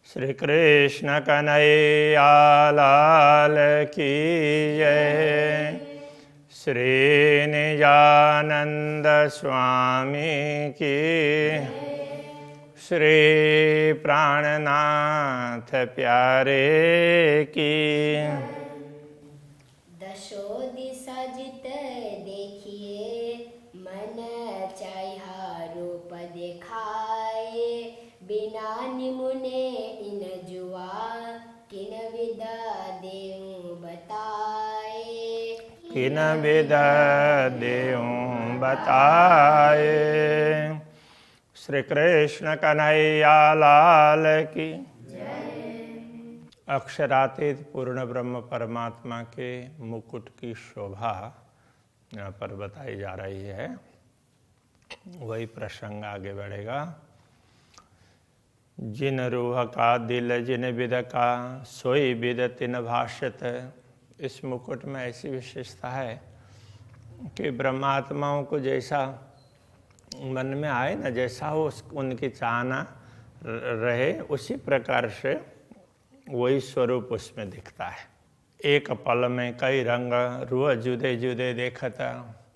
श्री कृष्ण कन्हैया लाल की जय। श्री निजानंद स्वामी की, श्री प्राणनाथ प्यारे की। दशो दिशा जित देखिए, मन चाहिए रूप दिखाए। बिना निमुने इन जुआ, किन विदा देऊं बताए। किन विदा देऊं बताए। श्री कृष्ण कन्हैया लाल की अक्षरातीत पूर्ण ब्रह्म परमात्मा के मुकुट की शोभा यहाँ पर बताई जा रही है। वही प्रसंग आगे बढ़ेगा। जिन रूह का दिल जिन विद का, सोई विद तिन भाषित। इस मुकुट में ऐसी विशेषता है कि ब्रह्मात्माओं को जैसा मन में आए ना, जैसा हो उनकी चाहना रहे, उसी प्रकार से वही स्वरूप उसमें दिखता है। एक पल में कई रंग रूह जुदे जुदे देखता।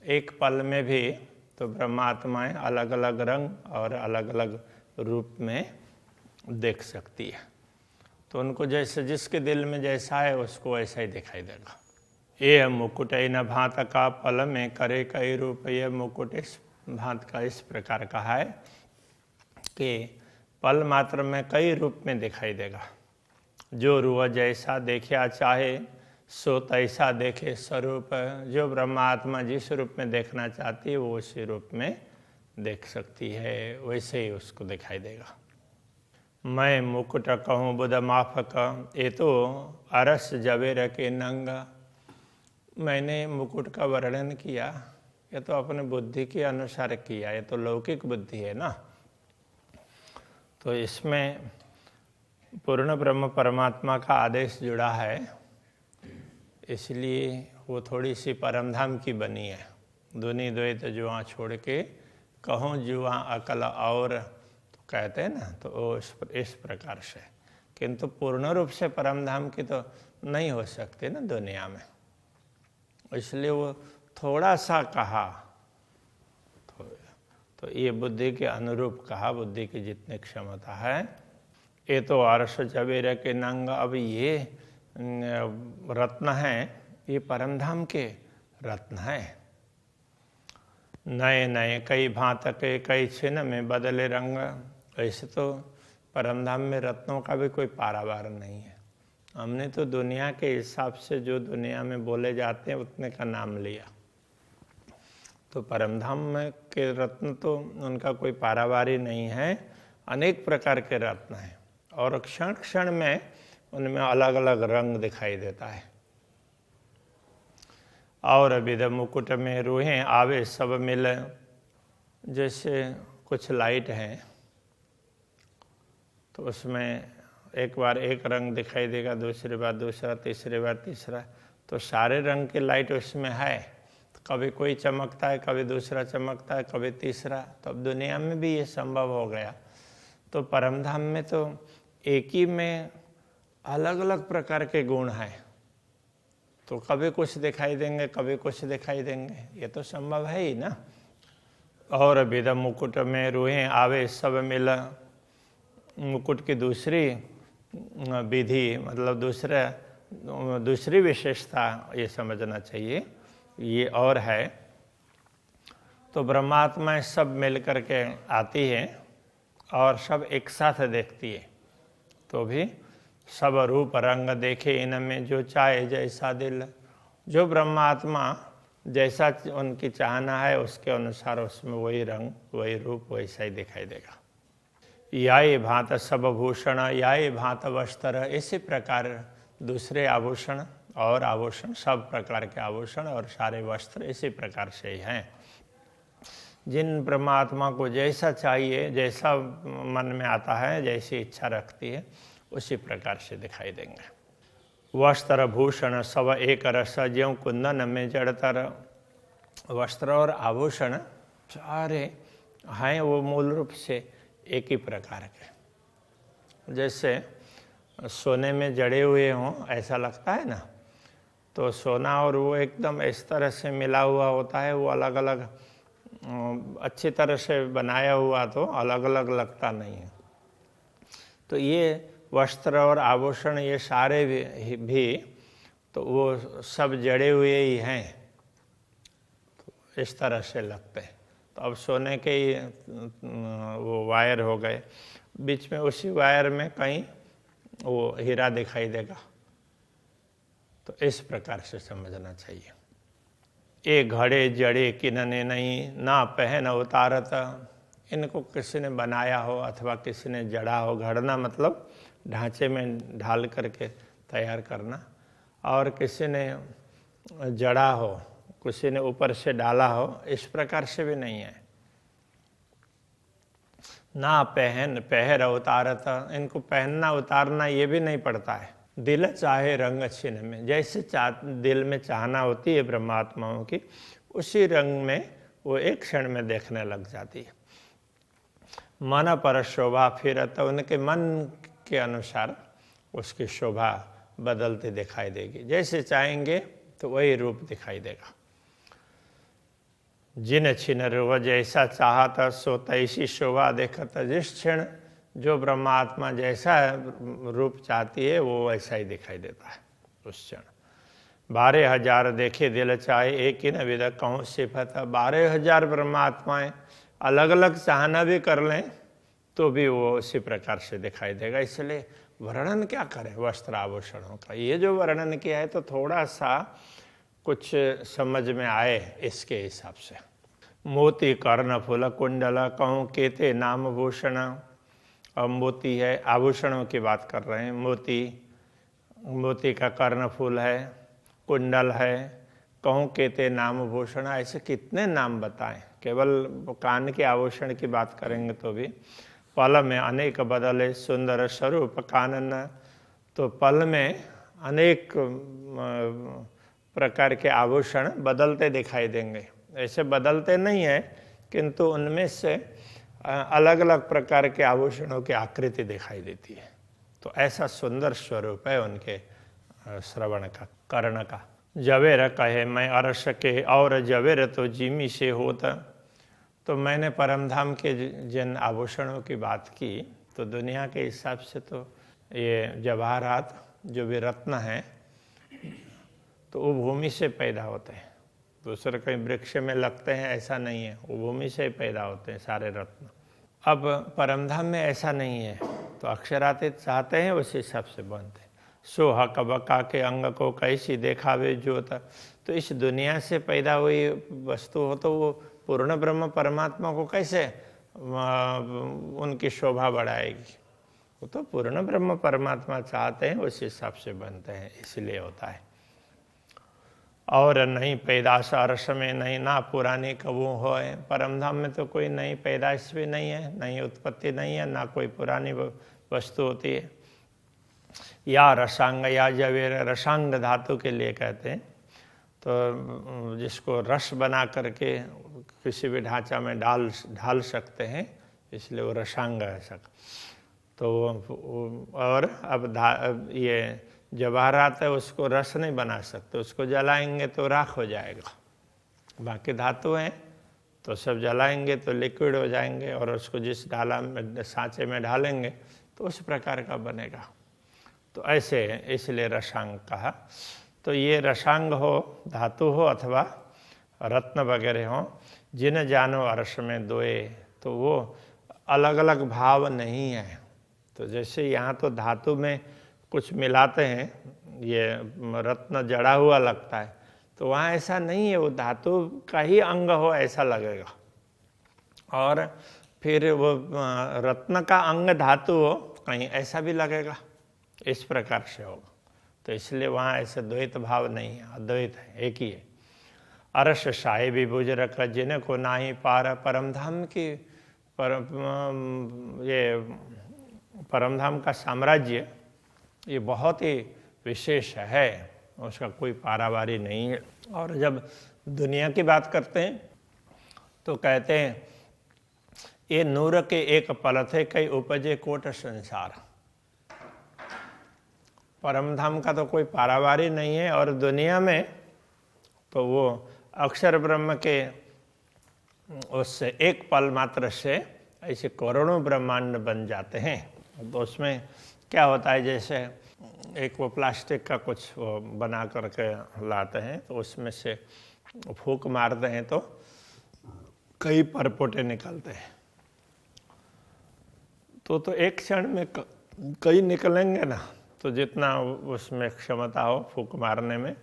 एक पल में भी तो ब्रह्मात्माएं अलग अलग रंग और अलग अलग रूप में देख सकती है। तो उनको जैसे जिसके दिल में जैसा है उसको ऐसा ही दिखाई देगा। ये मुकुट न भांत का पल में करे कई रूप। ये मुकुट इस भांत का इस प्रकार का है कि पल मात्र में कई रूप में दिखाई देगा। जो रूह जैसा देखा चाहे सो तैसा देखे स्वरूप। जो ब्रह्मात्मा जिस रूप में देखना चाहती है वो उसी रूप में देख सकती है, वैसे ही उसको दिखाई देगा। मैं मुकुट कहूँ बुध माफक, ये तो अरस जबेर के नंग। मैंने मुकुट का वर्णन किया, ये तो अपने बुद्धि के अनुसार किया, ये तो लौकिक बुद्धि है ना। तो इसमें पूर्ण ब्रह्म परमात्मा का आदेश जुड़ा है, इसलिए वो थोड़ी सी परमधाम की बनी है। दुनि द्वैत जुआ छोड़ के कहूँ जुआ अकल और, तो कहते हैं ना, तो इस प्रकार से। किंतु पूर्ण रूप से परमधाम की तो नहीं हो सकती ना दुनिया में, इसलिए वो थोड़ा सा कहा। तो ये बुद्धि के अनुरूप कहा, बुद्धि की जितनी क्षमता है। ये तो अर्श जबेर के नंग। अब ये रत्न है, ये परमधाम के रत्न है। नए नए कई भांत के कई छिन में बदले रंग। ऐसे तो परमधाम में रत्नों का भी कोई पारावार नहीं है। हमने तो दुनिया के हिसाब से जो दुनिया में बोले जाते हैं उतने का नाम लिया। तो परमधाम में के रत्न तो उनका कोई पारावारी नहीं है। अनेक प्रकार के रत्न हैं और क्षण क्षण में उनमें अलग अलग रंग दिखाई देता है। और विध मुकुट में रूहें आवे सब मिल। जैसे कुछ लाइट हैं तो उसमें एक बार एक रंग दिखाई देगा, दूसरी बार दूसरा, तीसरी बार तीसरा, तो सारे रंग के लाइट उसमें है। तो कभी कोई चमकता है, कभी दूसरा चमकता है, कभी तीसरा। तो अब दुनिया में भी ये संभव हो गया। तो परमधाम में तो एक ही में अलग अलग प्रकार के गुण हैं, तो कभी कुछ दिखाई देंगे, कभी कुछ दिखाई देंगे, ये तो संभव है ही ना। और विध मुकुट में रूहें आवे सब मिल। मुकुट की दूसरी विधि, मतलब दूसरी विशेषता ये समझना चाहिए, ये और है। तो ब्रह्मात्मा सब मिल करके आती है और सब एक साथ देखती है, तो भी सब रूप रंग देखे इनमें जो चाहे जैसा दिल। जो ब्रह्मात्मा जैसा उनकी चाहना है उसके अनुसार उसमें वही रंग, वही रूप, वैसा ही दिखाई देगा। याय भांत सब भूषण, याय भांत वस्त्र। इसी प्रकार दूसरे आभूषण और आभूषण, सब प्रकार के आभूषण और सारे वस्त्र इसी प्रकार से ही हैं। जिन परमात्मा को जैसा चाहिए, जैसा मन में आता है, जैसी इच्छा रखती है, उसी प्रकार से दिखाई देंगे। वस्त्र भूषण सब एक रस, ज्यों कुंदन में जड़तर। वस्त्र और आभूषण सारे हैं वो मूल रूप से एक ही प्रकार के। जैसे सोने में जड़े हुए हों ऐसा लगता है ना। तो सोना और वो एकदम इस तरह से मिला हुआ होता है, वो अलग अलग अच्छी तरह से बनाया हुआ तो अलग अलग लगता नहीं है। तो ये वस्त्र और आभूषण ये सारे भी तो वो सब जड़े हुए ही हैं, तो इस तरह से लगते हैं। तो अब सोने के ही वो वायर हो गए, बीच में उसी वायर में कहीं वो हीरा दिखाई देगा। तो इस प्रकार से समझना चाहिए। ये घड़े जड़े किनने नहीं, ना पहन उतारत। इनको किसी ने बनाया हो अथवा किसी ने जड़ा हो। घड़ना मतलब ढांचे में ढाल करके तैयार करना, और किसी ने जड़ा हो, किसी ने ऊपर से डाला हो, इस प्रकार से भी नहीं है। ना पहन पहर उतारत, इनको पहनना उतारना ये भी नहीं पड़ता है। दिल चाहे रंग छिन्न में, जैसे दिल में चाहना होती है ब्रह्मात्माओं की, उसी रंग में वो एक क्षण में देखने लग जाती है। मन पर शोभा फिरत, उनके मन के अनुसार उसकी शोभा बदलती दिखाई देगी। जैसे चाहेंगे तो वही रूप दिखाई देगा। जिन छिन रूप जैसा चाहता सो तैसी शोभा देखत। जिस क्षण जो ब्रह्मात्मा जैसा रूप चाहती है वो वैसा ही दिखाई देता है उस क्षण। 12,000 देखे दिल चाहे एक ही न विद कहूँ सिफत। 12,000 ब्रह्मात्माएं अलग अलग चाहना भी कर लें तो भी वो उसी प्रकार से दिखाई देगा। इसलिए वर्णन क्या करें वस्त्र आभूषणों का। ये जो वर्णन किया है तो थोड़ा सा कुछ समझ में आए इसके हिसाब से। मोती कर्ण फूल कुंडल कहूँ केते नाम भूषण। अब मोती है, आभूषणों की बात कर रहे हैं। मोती का कर्ण फूल है, कुंडल है, कहूँ केते नाम भूषण। ऐसे कितने नाम बताएं। केवल कान के आभूषण की बात करेंगे तो भी। पल में अनेक बदले सुंदर स्वरूप कानन। तो पल में अनेक प्रकार के आभूषण बदलते दिखाई देंगे। ऐसे बदलते नहीं है, किंतु उनमें से अलग अलग प्रकार के आभूषणों की आकृति दिखाई देती है। तो ऐसा सुंदर स्वरूप है उनके श्रवण का, कर्ण का। जवेर कहे मैं अर्श के और जवेर तो जिमी से होता। तो मैंने परमधाम के जिन आभूषणों की बात की, तो दुनिया के हिसाब से तो ये जवाहरात जो भी रत्न हैं तो वो भूमि से पैदा होते हैं। दूसरे कहीं वृक्ष में लगते हैं ऐसा नहीं है, वो भूमि से ही पैदा होते हैं सारे रत्न। अब परमधाम में ऐसा नहीं है, तो अक्षरातीत चाहते हैं उस हिसाब से बनते हैं। सोहा कबका के अंग को कैसी देखावे ज्योत। तो इस दुनिया से पैदा हुई वस्तु हो तो वो पूर्ण ब्रह्म परमात्मा को कैसे उनकी शोभा बढ़ाएगी। वो तो पूर्ण ब्रह्म परमात्मा चाहते हैं उस हिसाब से बनते हैं, इसलिए होता है। और नहीं पैदाश अर्श में नहीं, ना पुरानी कबू हो। परमधाम में तो कोई नई पैदाश भी नहीं है, नई उत्पत्ति नहीं है, ना कोई पुरानी वस्तु होती है। या रसांग या जवेर, रसांग धातु के लिए कहते हैं। तो जिसको रस बना करके किसी भी ढांचा में ढाल सकते हैं, इसलिए वो रसांग है सक। तो और अब ये जवाहरात है, उसको रस नहीं बना सकते, उसको जलाएंगे तो राख हो जाएगा। बाकी धातु हैं तो सब जलाएंगे तो लिक्विड हो जाएंगे, और उसको जिस ढाला में सांचे में ढालेंगे तो उस प्रकार का बनेगा। तो ऐसे इसलिए रसांग कहा। तो ये रसांग हो, धातु हो अथवा रत्न वगैरह हो, जिन जानो अर्श में दोए, तो वो अलग अलग भाव नहीं है। तो जैसे यहाँ तो धातु में कुछ मिलाते हैं, ये रत्न जड़ा हुआ लगता है, तो वहाँ ऐसा नहीं है, वो धातु का ही अंग हो ऐसा लगेगा। और फिर वो रत्न का अंग धातु हो कहीं ऐसा भी लगेगा, इस प्रकार से होगा। तो इसलिए वहाँ ऐसे द्वैत भाव नहीं है, अद्वैत है, एक ही है। अर्श शाही विभुज रख जिनको नाही पार। परमधाम की ये परमधाम का साम्राज्य ये बहुत ही विशेष है, उसका कोई पारावारी नहीं है। और जब दुनिया की बात करते हैं तो कहते हैं ये नूर के एक पल थे कई उपजे कोट संसार। परम धाम का तो कोई पारावार ही नहीं है, और दुनिया में तो वो अक्षर ब्रह्म के उससे एक पल मात्र से ऐसे करोड़ों ब्रह्मांड बन जाते हैं। तो उसमें क्या होता है, जैसे एक वो प्लास्टिक का कुछ वो बना करके लाते हैं, तो उसमें से फूंक मारते हैं तो कई परपोटे निकलते हैं। तो एक क्षण में कई निकलेंगे ना, तो जितना उसमें क्षमता हो फूंक मारने में,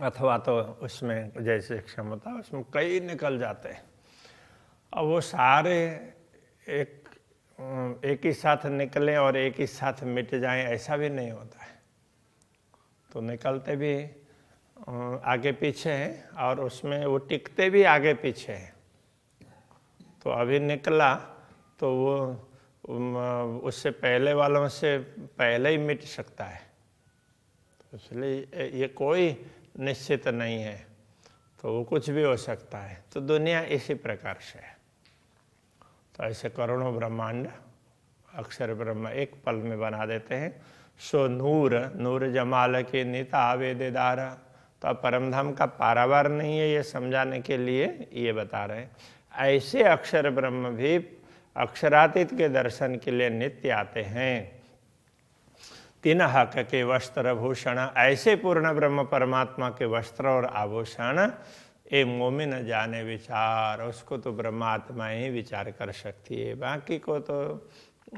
अथवा तो उसमें जैसे क्षमता उसमें कई निकल जाते हैं। अब वो सारे एक ही साथ निकले और एक ही साथ मिट जाएं, ऐसा भी नहीं होता है। तो निकलते भी आगे पीछे हैं, और उसमें वो टिकते भी आगे पीछे हैं। तो अभी निकला तो वो उससे पहले वालों से पहले ही मिट सकता है। तो इसलिए ये कोई निश्चित नहीं है, तो वो कुछ भी हो सकता है। तो दुनिया इसी प्रकार से है। तो ऐसे करोड़ों ब्रह्मांड अक्षर ब्रह्म एक पल में बना देते हैं। सो नूर जमाल के निता वेदेदार। तो परमधाम का पारावार नहीं है, ये समझाने के लिए ये बता रहे हैं। ऐसे अक्षर ब्रह्म भी अक्षरातीत के दर्शन के लिए नित्य आते हैं। तीन हक के वस्त्र भूषण, ऐसे पूर्ण ब्रह्म परमात्मा के वस्त्र और आभूषण ए मोमिन जाने विचार। उसको तो ब्रह्मात्मा ही विचार कर सकती है, बाकी को तो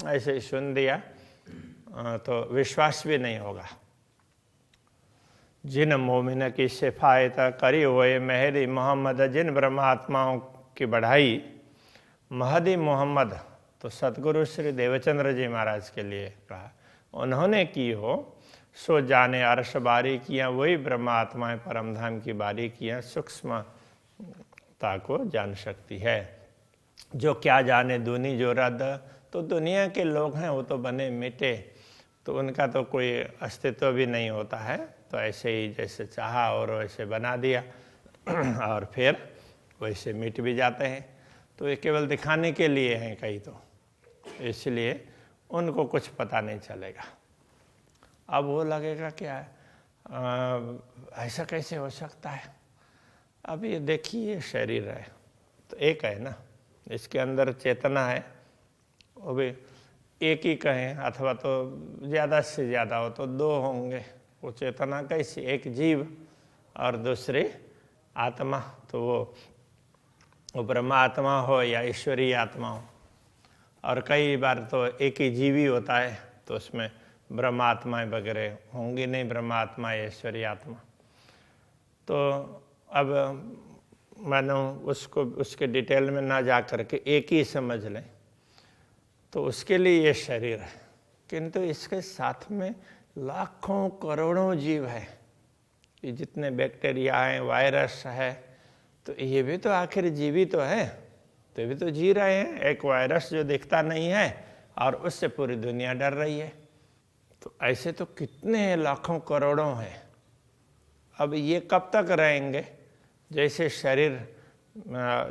ऐसे ही सुन दिया तो विश्वास भी नहीं होगा। जिन मोमिन की सिफायत करी हुए महदी मोहम्मद, जिन ब्रह्मात्माओं की बढ़ाई महदी मोहम्मद, तो सतगुरु श्री देवचंद्र जी महाराज के लिए कहा, उन्होंने की हो सो जाने अर्श बारी किया, वही ब्रह्मात्माएं परमधाम की बारी किया सूक्ष्मता को जान सकती है। जो क्या जाने दुनी जो रद, तो दुनिया के लोग हैं वो तो बने मिटे, तो उनका तो कोई अस्तित्व भी नहीं होता है। तो ऐसे ही जैसे चाहा और वैसे बना दिया और फिर वैसे मिट भी जाते हैं। तो ये केवल दिखाने के लिए हैं कई, तो इसलिए उनको कुछ पता नहीं चलेगा। अब वो लगेगा क्या ऐसा कैसे हो सकता है। अब ये देखिए, ये शरीर है तो एक है ना, इसके अंदर चेतना है, वो भी एक ही कहें अथवा तो ज़्यादा से ज़्यादा हो तो दो होंगे। वो चेतना कैसी, एक जीव और दूसरी आत्मा। तो वो ब्रह्म आत्मा हो या ईश्वरीय आत्मा हो, और कई बार तो एक ही जीवी होता है, तो उसमें ब्रह्मात्माएं वगैरह होंगी नहीं, ब्रह्मात्मा ईश्वरीय आत्मा। तो अब मानो उसको उसके डिटेल में ना जा करके एक ही समझ लें, तो उसके लिए ये शरीर है। किंतु इसके साथ में लाखों करोड़ों जीव है, ये जितने बैक्टीरिया हैं, वायरस है, तो ये भी तो आखिर जीवी तो है, तो ये भी तो जी रहे हैं। एक वायरस जो दिखता नहीं है और उससे पूरी दुनिया डर रही है। तो ऐसे तो कितने लाखों करोड़ों हैं। अब ये कब तक रहेंगे। जैसे शरीर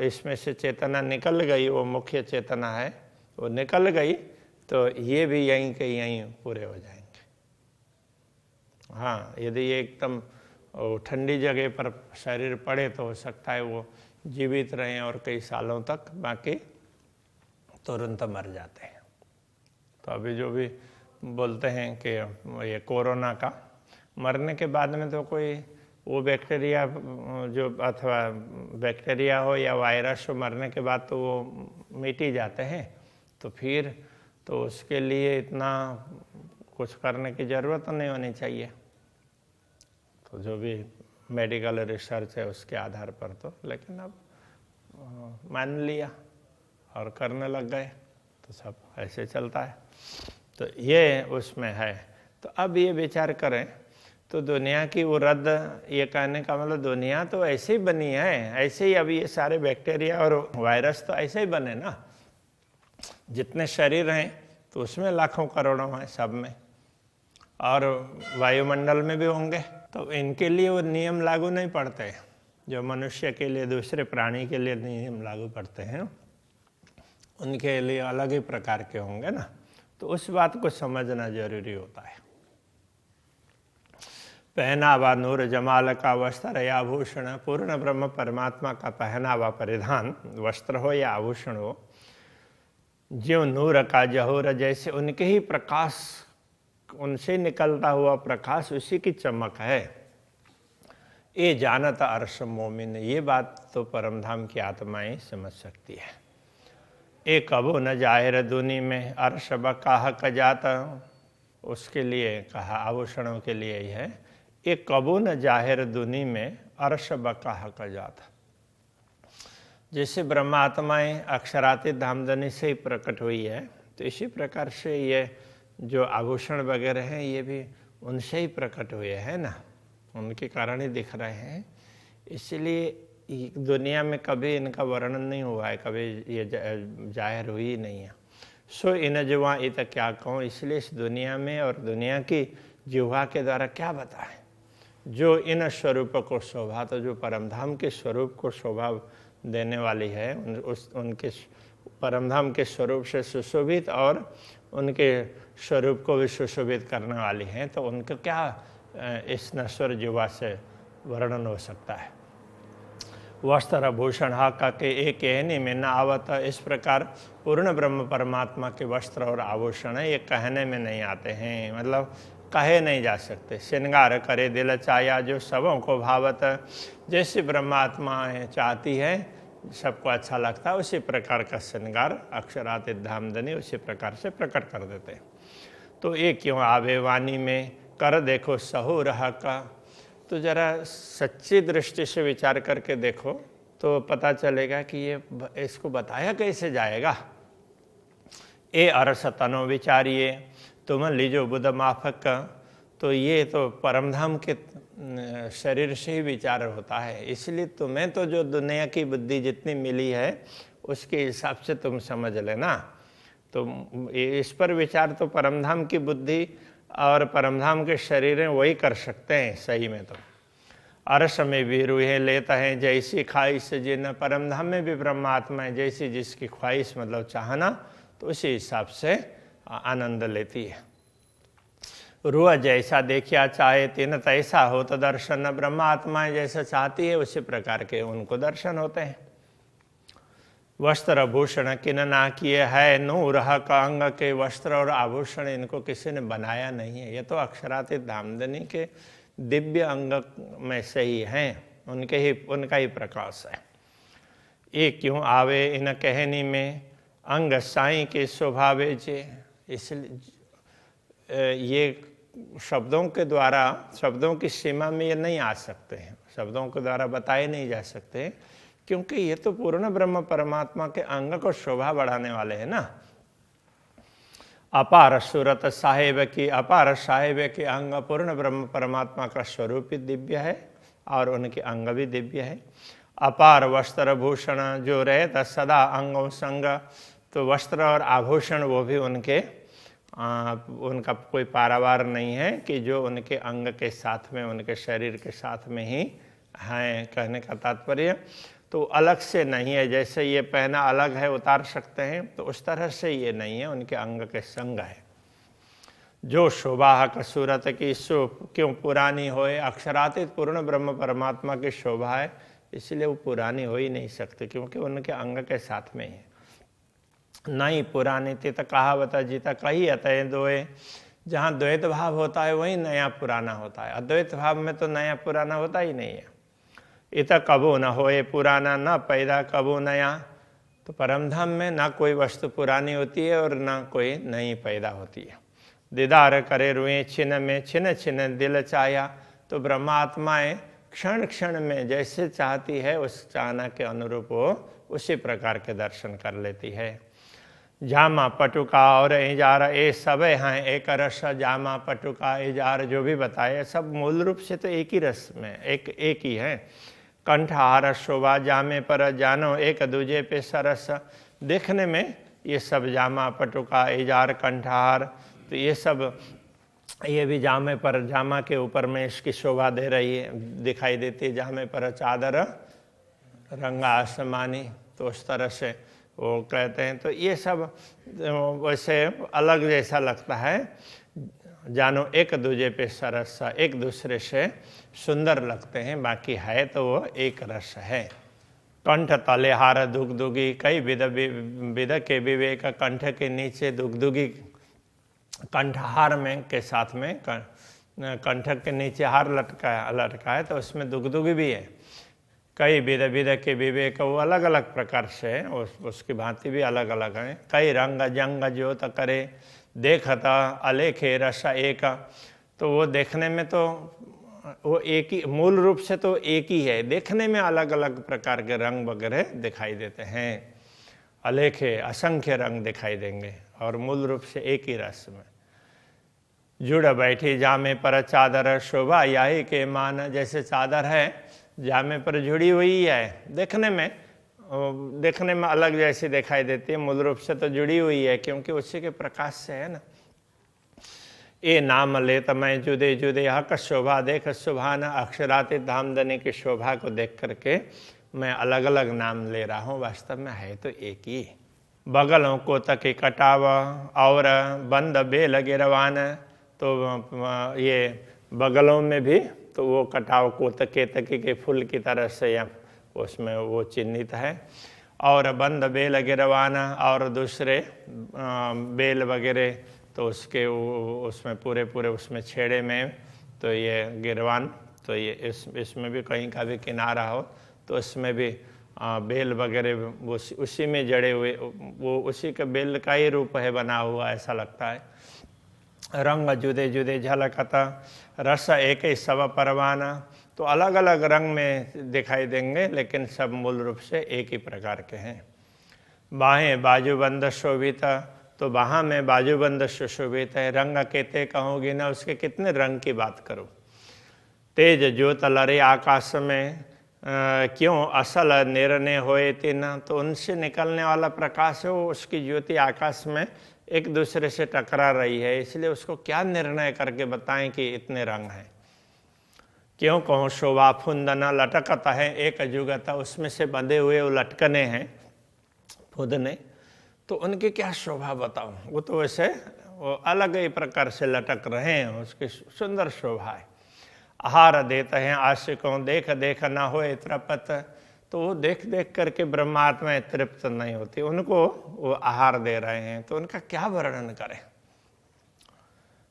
इसमें से चेतना निकल गई, वो मुख्य चेतना है, वो निकल गई, तो ये भी यहीं के यहीं पूरे हो जाएंगे। हाँ, यदि ये एकदम ठंडी जगह पर शरीर पड़े तो हो सकता है वो जीवित रहें और कई सालों तक, बाकी तुरंत मर जाते हैं। तो अभी जो भी बोलते हैं कि ये कोरोना का मरने के बाद में तो कोई वो बैक्टीरिया जो अथवा बैक्टीरिया हो या वायरस हो, मरने के बाद तो वो मिट ही जाते हैं। तो फिर तो उसके लिए इतना कुछ करने की ज़रूरत नहीं होनी चाहिए। तो जो भी मेडिकल रिसर्च है उसके आधार पर तो, लेकिन अब मान लिया और करने लग गए, तो सब ऐसे चलता है। तो ये उसमें है। तो अब ये विचार करें तो दुनिया की वो रद्द, ये कहने का मतलब दुनिया तो ऐसे ही बनी है, ऐसे ही अभी ये सारे बैक्टीरिया और वायरस तो ऐसे ही बने ना। जितने शरीर हैं तो उसमें लाखों करोड़ों हैं सब में, और वायुमंडल में भी होंगे। तो इनके लिए वो नियम लागू नहीं पड़ते जो मनुष्य के लिए, दूसरे प्राणी के लिए नियम लागू पड़ते हैं, उनके लिए अलग ही प्रकार के होंगे ना। तो उस बात को समझना जरूरी होता है। पहनावा नूर जमाल का वस्त्र या आभूषण, पूर्ण ब्रह्म परमात्मा का पहनावा परिधान वस्त्र हो या आभूषण हो, ज्यों नूर का जहूर, जैसे उनके ही प्रकाश, उनसे निकलता हुआ प्रकाश उसी की चमक है। ये जानत अर्श मोमिन, ये बात तो परमधाम की आत्माएं समझ सकती है। ए कबो न जाहिर दुनी में अर्श बकाह कजात, उसके लिए कहा आभूषणों के लिए ही है। एक कबो न जाहिर दुनी में अर्श बकाह कजात, जैसे ब्रह्मात्माएं अक्षरातीत धामधनी से ही प्रकट हुई है, तो इसी प्रकार से ये जो आभूषण वगैरह हैं ये भी उनसे ही प्रकट हुए हैं ना, उनके कारण ही दिख रहे हैं। इसलिए दुनिया में कभी इनका वर्णन नहीं हुआ है, कभी ये जाहिर हुई ही नहीं है। सो इन जुआ इत क्या कहूँ, इसलिए इस दुनिया में और दुनिया की जिह्वा के द्वारा क्या बताएं। जो इन स्वरूप को शोभा, तो जो परमधाम के स्वरूप को शोभा देने वाली है, उनके परमधाम के स्वरूप से सुशोभित और उनके स्वरूप को भी सुशोभित करने वाली हैं, तो उनको क्या इस नश्वर जीवा से वर्णन हो सकता है। वस्त्र भूषण हाका के एक कहने में न आवत, इस प्रकार पूर्ण ब्रह्म परमात्मा के वस्त्र और आभूषण ये कहने में नहीं आते हैं, मतलब कहे नहीं जा सकते। श्रृंगार करे दिल चाया, जो सबों को भावत, जैसे ब्रह्मात्मा चाहती है, सबको अच्छा लगता है, उसी प्रकार का श्रृंगार अक्षरातीत धामधनी उसी प्रकार से प्रकट कर देते हैं। तो ये क्यों आवे वाणी में कर देखो सहु रहा का, तो जरा सच्ची दृष्टि से विचार करके देखो तो पता चलेगा कि ये इसको बताया कैसे जाएगा। ए अरस तनो विचारिए तुम लीजो बुध माफक का, तो ये तो परमधाम के शरीर से ही विचार होता है, इसलिए तुम्हें तो जो दुनिया की बुद्धि जितनी मिली है उसके हिसाब से तुम समझ लेना। तो इस पर विचार तो परमधाम की बुद्धि और परमधाम के शरीर हैं वही कर सकते हैं सही में। तो अरस में भी रूहें लेता है जैसी ख्वाहिश, जिन परमधाम में भी ब्रह्मात्मा है, जैसी जिसकी ख्वाहिश मतलब चाहना, तो उसी हिसाब से आनंद लेती है। रूह जैसा देखिया चाहे तिन तैसा हो, तो दर्शन ब्रह्मात्माएं जैसा चाहती है उसी प्रकार के उनको दर्शन होते हैं। वस्त्र भूषण किन ना किए है, नूर का अंग के वस्त्र और आभूषण इनको किसी ने बनाया नहीं है, ये तो अक्षरातीत धामधनी के दिव्य अंग में से ही हैं, उनका ही प्रकाश है। ये क्यों आवे इन कहनी में अंग साई के स्वभावे जे, इसलिए ये शब्दों के द्वारा, शब्दों की सीमा में ये नहीं आ सकते हैं, शब्दों के द्वारा बताए नहीं जा सकते, क्योंकि ये तो पूर्ण ब्रह्म परमात्मा के अंग को शोभा बढ़ाने वाले हैं ना। अपार सूरत साहेब की, अपार साहेब के अंग पूर्ण ब्रह्म परमात्मा का स्वरूप ही दिव्य है और उनके अंग भी दिव्य है। अपार वस्त्र भूषण जो रहता सदा अंगों संग, तो वस्त्र और आभूषण वो भी उनका कोई पारावार नहीं है कि जो उनके अंग के साथ में, उनके शरीर के साथ में ही हैं। कहने का तात्पर्य तो अलग से नहीं है, जैसे ये पहना अलग है उतार सकते हैं, तो उस तरह से ये नहीं है, उनके अंग के संग है। जो शोभा का सूरत की सो क्यों पुरानी होए, अक्षरातीत पूर्ण ब्रह्म परमात्मा की शोभा है, इसलिए वो पुरानी हो ही नहीं सकती, क्योंकि उनके अंग के साथ में है। नहीं पुरानी तित कहावत जीता कही अतः दोए, जहाँ द्वैत भाव होता है वही नया पुराना होता है, अद्वैत भाव में तो नया पुराना होता ही नहीं है। इत कबो न होए पुराना, न पैदा कबो नया, तो परमधाम में ना कोई वस्तु पुरानी होती है और ना कोई नई पैदा होती है। दीदार करे रुए छिन में, छिन छिन दिल चाया, तो ब्रह्मात्माएं क्षण क्षण में जैसे चाहती है उस चाहना के अनुरूप वो उसी प्रकार के दर्शन कर लेती है। जामा पटुका और इजार ए सब हैं एक रस, जामा पटुका इजार जो भी बताए सब मूल रूप से तो एक ही रस में एक ही है। कंठहार शोभा जामे पर जानो एक दूजे पे सरस, देखने में ये सब जामा पटुका इजार कंठहार, तो ये सब ये भी जामे पर, जामा के ऊपर में इसकी शोभा दे रही है, दिखाई देती है। जामे पर चादर रंगा आसमानी, तो उस तरह से वो कहते हैं। तो ये सब वैसे अलग जैसा लगता है, जानो एक दूजे पे सरस, एक दूसरे से सुंदर लगते हैं, बाकी है तो वो एक रस है। कंठ तले हार दुगदुगी, कई विद के विवेक, कंठ के नीचे दुगदुगी, कंठहार में के साथ में कंठ के नीचे हार लटका है तो उसमें दुगदुगी भी है। कई विद के विवेक, वो अलग अलग प्रकार से है, उसकी भांति भी अलग अलग है। कई रंग जंग ज्योत करे, देखता अलेखे रस एक, तो वो देखने में तो वो एक ही, मूल रूप से तो एक ही है, देखने में अलग अलग प्रकार के रंग वगैरह दिखाई देते हैं। अलेखे असंख्य रंग दिखाई देंगे और मूल रूप से एक ही रस में। जुड़ बैठी जामे पर चादर, शोभा यही के मान, जैसे चादर है जामे पर जुड़ी हुई है, देखने में अलग जैसी दिखाई देती है, मूल रूप से तो जुड़ी हुई है क्योंकि उसी के प्रकाश से है ना। ये नाम लेत मैं जुदे जुदे हक शोभा देख सुभान, अक्षरातीत धामधनी की शोभा को देख करके मैं अलग अलग नाम ले रहा हूँ, वास्तव में है तो एक ही। बगलों को तके कटाव और बंद बेल गिरवान, तो ये बगलों में भी तो वो कटाव को केतकी के फूल की तरह से उसमें वो चिन्हित है। और बंद बेल गिरवाना, और दूसरे बेल वगैरह तो उसके उसमें पूरे उसमें छेड़े में तो ये गिरवान, तो ये इसमें भी कहीं का भी किनारा हो तो उसमें भी बेल वगैरह उसी में जड़े हुए, वो उसी के बेल का ही रूप है बना हुआ, ऐसा लगता है। रंग जुदे जुदे झलकता, रस एक ही सब परवाना, तो अलग अलग रंग में दिखाई देंगे लेकिन सब मूल रूप से एक ही प्रकार के हैं। बाहें बाजूबंद शोभित, तो बाहाँ में बाजूबंद सुशोभित है। रंग कहते कहूँगी ना, उसके कितने रंग की बात करूँ। तेज ज्योत लरे आकाश में, क्यों असल निर्णय होए तीन, तो उनसे निकलने वाला प्रकाश है वो, उसकी ज्योति आकाश में एक दूसरे से टकरा रही है, इसलिए उसको क्या निर्णय करके बताएं कि इतने रंग हैं। क्यों कहूँ शोभा फुंदना लटकता है एक जुगता, उसमें से बंधे हुए वो लटकने हैं फुदने, तो उनकी क्या शोभा बताऊं। वो तो वैसे वो अलग ही प्रकार से लटक रहे हैं, उसकी सुंदर शोभा है। आहार देते हैं आशिकों, देख देख ना होए तृप्त, तो वो देख देख करके ब्रह्मात्मा तृप्त नहीं होती, उनको वो आहार दे रहे हैं, तो उनका क्या वर्णन करें।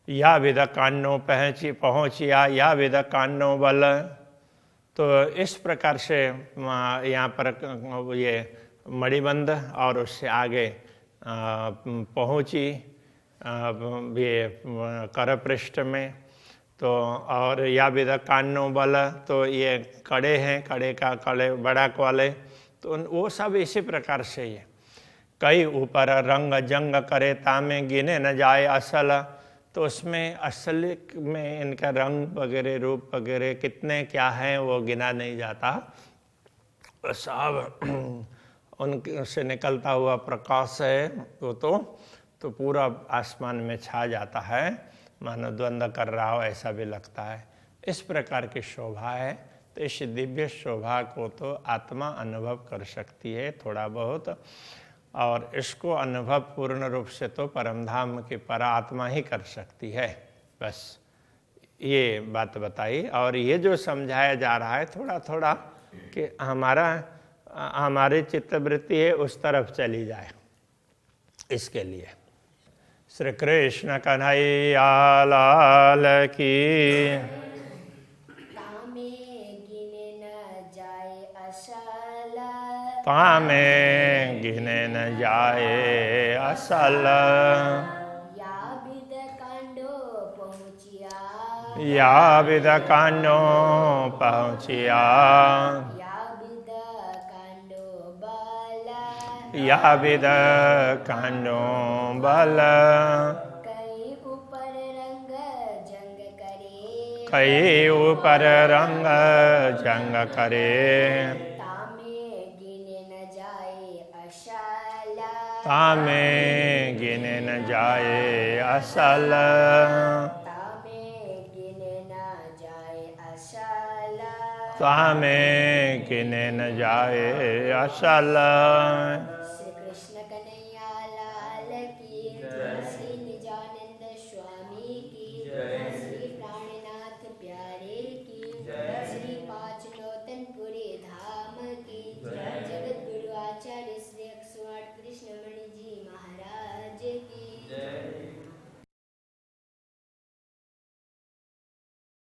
या विद कान्नो पहुँचिया, या विद कान्नो बल, तो इस प्रकार से यहाँ पर ये मणिबंध और उससे आगे पहुँची ये कर पृष्ठ में, तो और या विद कान्नो बल, तो ये कड़े हैं, कड़े बड़ा वाले, तो वो सब इसी प्रकार से ये। कई ऊपर रंग जंग करे तामे, गिने न जाए असल, तो उसमें असल में इनका रंग वगैरह रूप वगैरह कितने क्या हैं वो गिना नहीं जाता। सब उनसे निकलता हुआ प्रकाश है वो तो पूरा आसमान में छा जाता है, मानो द्वंद्व कर रहा हो ऐसा भी लगता है। इस प्रकार की शोभा है, तो इस दिव्य शोभा को तो आत्मा अनुभव कर सकती है थोड़ा बहुत, और इसको अनुभव पूर्ण रूप से तो परमधाम की परात्मा ही कर सकती है। बस ये बात बताई, और ये जो समझाया जा रहा है थोड़ा थोड़ा कि हमारी चित्तवृत्ति है उस तरफ चली जाए, इसके लिए। श्री कृष्ण कन्हैया लाल की। तामे गिने न जाए असल, तामे गिने न जाए असल, या विद कांडो पहुँचिया, या विद कान्नो पहुँचिया, या विद कान्नो बल, कई ऊपर रंग जंग करे, कई ऊपर रंग जंग करे, तामे गिने न जाए असल, तामे गिने न जाए असल, तामे गिने न जाए असल, तामे गिने न जाए असल। श्री कृष्ण कन्हैया